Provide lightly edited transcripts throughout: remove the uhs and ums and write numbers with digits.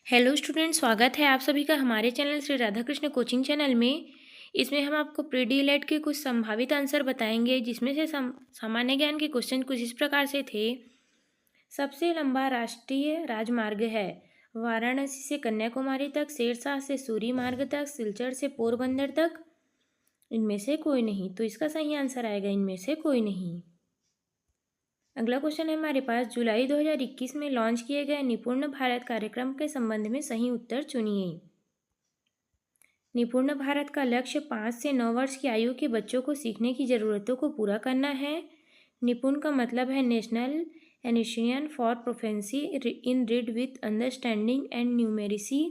Hello student, स्वागत है आप सभी का हमारे channel Shri Radha Krishna coaching channel में। इसमें हम आपको प्री डीएलएड के कुछ संभावित आंसर बताएंगे, जिसमें से सामान्य ज्ञान के क्वेश्चन कुछ इस प्रकार से थे। सबसे लंबा राष्ट्रीय राजमार्ग है वाराणसी से कन्याकुमारी तक, शेरशाह से सूरी मार्ग तक, सिलचर से पोरबंदर तक। इनमें से कोई नहीं। तो इसका सही आंसर आएगा इनमें से कोई नहीं। अगला क्वेश्चन है हमारे पास, जुलाई 2021 में लॉन्च किए गए निपुण भारत कार्यक्रम के संबंध में सही उत्तर चुनिए। निपुण भारत का लक्ष्य 5 से 9 वर्ष की आयु के बच्चों को सीखने की ज़रूरतों को पूरा करना है। निपुण का मतलब है national initiative for proficiency in read with understanding and numeracy.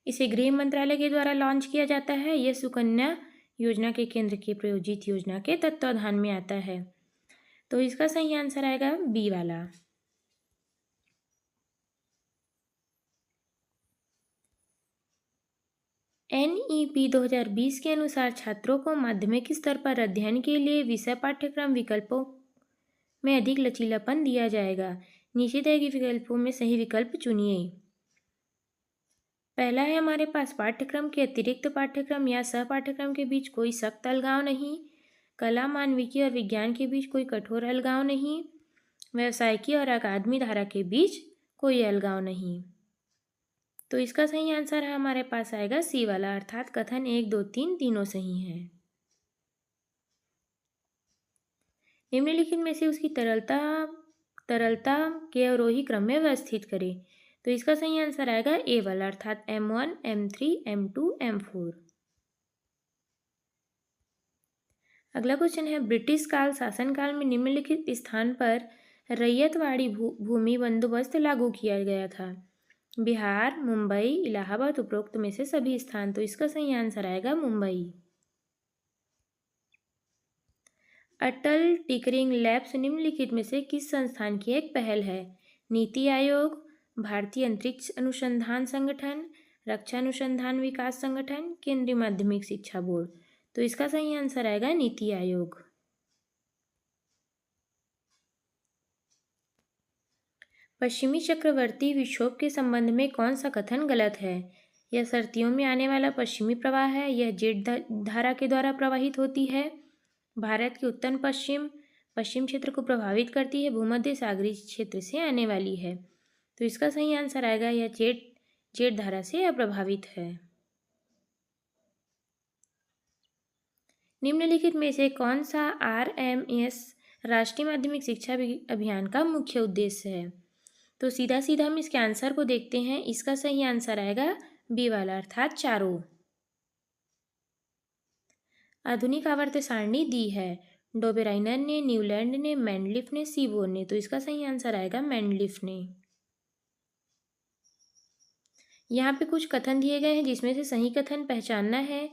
इसे गृह मंत्रालय के द्वारा लॉन्च किया जाता है। यह सुकन्या योजना के केंद्र की प्रायोजित योजना के तत्वाधान में आता है। तो इसका सही आंसर आएगा बी वाला। NEP 2020 के अनुसार छात्रों को माध्यमिक स्तर पर अध्ययन के लिए विषय पाठ्यक्रम विकल्पों में अधिक लचीलापन दिया जाएगा। नीचे दिए गए विकल्पों में सही विकल्प चुनिए। पहला है हमारे पास, पाठ्यक्रम के अतिरिक्त पाठ्यक्रम या सह पाठ्यक्रम के बीच कोई सख्त अलगाव नहीं। कला, मानविकी और विज्ञान के बीच कोई कठोर अलगाव नहीं। व्यवसायिकी और अकादमी धारा के बीच कोई अलगाव नहीं। तो इसका सही आंसर है हमारे पास आएगा सी वाला, अर्थात कथन 1, 2, 3 तीनों सही हैं। निम्नलिखित में से उसकी तरलता के अवरोही क्रम में व्यवस्थित करें। तो इसका सही आंसर आएगा ए वाला, अर्थात M1, M3, M2, M4। अगला क्वेश्चन है, ब्रिटिश काल शासनकाल में निम्नलिखित स्थान पर रैयतवाड़ी भूमि बंदोबस्त लागू किया गया था। बिहार, मुंबई, इलाहाबाद, उपरोक्त में से सभी स्थान। तो इसका सही आंसर आएगा मुंबई। अटल टिकरिंग लैब्स निम्नलिखित में से किस संस्थान की एक पहल है? नीति आयोग, भारतीय अंतरिक्ष अनुसंधान संगठन, रक्षा अनुसंधान विकास संगठन, केंद्रीय माध्यमिक शिक्षा बोर्ड। तो इसका सही आंसर आएगा नीति आयोग। पश्चिमी चक्रवर्ती विक्षोभ के संबंध में कौन सा कथन गलत है? यह सर्दियों में आने वाला पश्चिमी प्रवाह है। यह जेट धारा के द्वारा प्रवाहित होती है। भारत के उत्तर पश्चिम क्षेत्र को प्रभावित करती है। भूमध्य सागरीय क्षेत्र से आने वाली है। तो इसका सही आंसर आएगा यह जेट धारा से अप्रभावित है। निम्नलिखित में से कौन सा RMS राष्ट्रीय माध्यमिक शिक्षा अभियान का मुख्य उद्देश्य है? तो सीधा सीधा हम इसके आंसर को देखते हैं। इसका सही आंसर आएगा बी वाला, अर्थात चारों। आधुनिक आवर्त सारणी दी है डोबेराइनर ने, न्यूलैंड ने, मैंडलिफ ने, सीबोर ने। तो इसका सही आंसर आएगा मैंडलिफ ने। यहाँ पे कुछ कथन दिए गए हैं, जिसमें से सही कथन पहचानना है।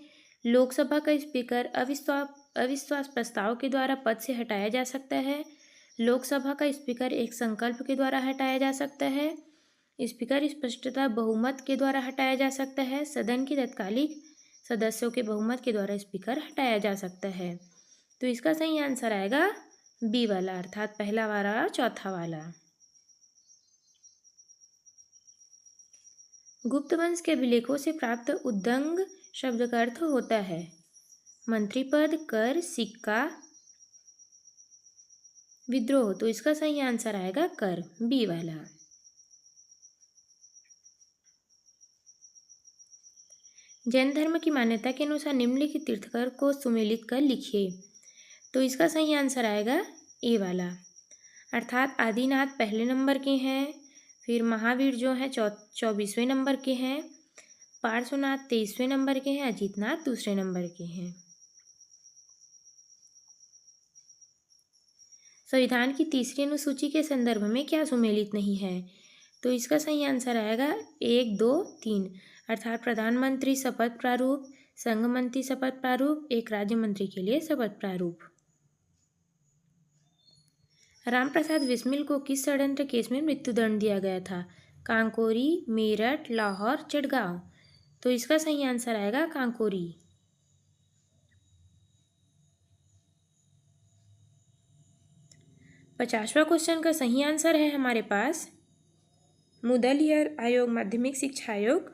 लोकसभा का स्पीकर अविश्वास प्रस्ताव के द्वारा पद से हटाया जा सकता है। लोकसभा का स्पीकर एक संकल्प के द्वारा हटाया जा सकता है। स्पीकर स्पष्टता बहुमत के द्वारा हटाया जा सकता है। सदन के तत्कालिक सदस्यों के बहुमत के द्वारा स्पीकर हटाया जा सकता है। तो इसका सही आंसर आएगा बी वाला, अर्थात पहला वाला और चौथा वाला। गुप्त वंश के अभिलेखों से प्राप्त उद्दंग शब्द का अर्थ होता है मंत्री पद, कर, सिक्का, विद्रोह। तो इसका सही आंसर आएगा कर, बी वाला। जैन धर्म की मान्यता के अनुसार निम्नलिखित तीर्थंकर को सुमेलित कर लिखिए। तो इसका सही आंसर आएगा ए वाला, अर्थात आदिनाथ पहले नंबर के हैं, फिर महावीर जो है 24वें नंबर के हैं, पार्श्वनाथ 23वें नंबर के हैं, अजितनाथ दूसरे नंबर के हैं। संविधान की तीसरी अनुसूची के संदर्भ में क्या सुमेलित नहीं है? तो इसका सही आंसर आएगा 1, 2, 3, अर्थात प्रधानमंत्री शपथ प्रारूप, संघ मंत्री शपथ प्रारूप, एक राज्य मंत्री के लिए शपथ प्रारूप। रामप्रसाद बिस्मिल को किस षड्यंत्र केस में मृत्युदंड दिया गया था? कांकोरी, मेरठ, लाहौर, चिटगांव। तो इसका सही आंसर आएगा कांकोरी। 50वां क्वेश्चन का सही आंसर है हमारे पास मुदलियर आयोग माध्यमिक शिक्षा आयोग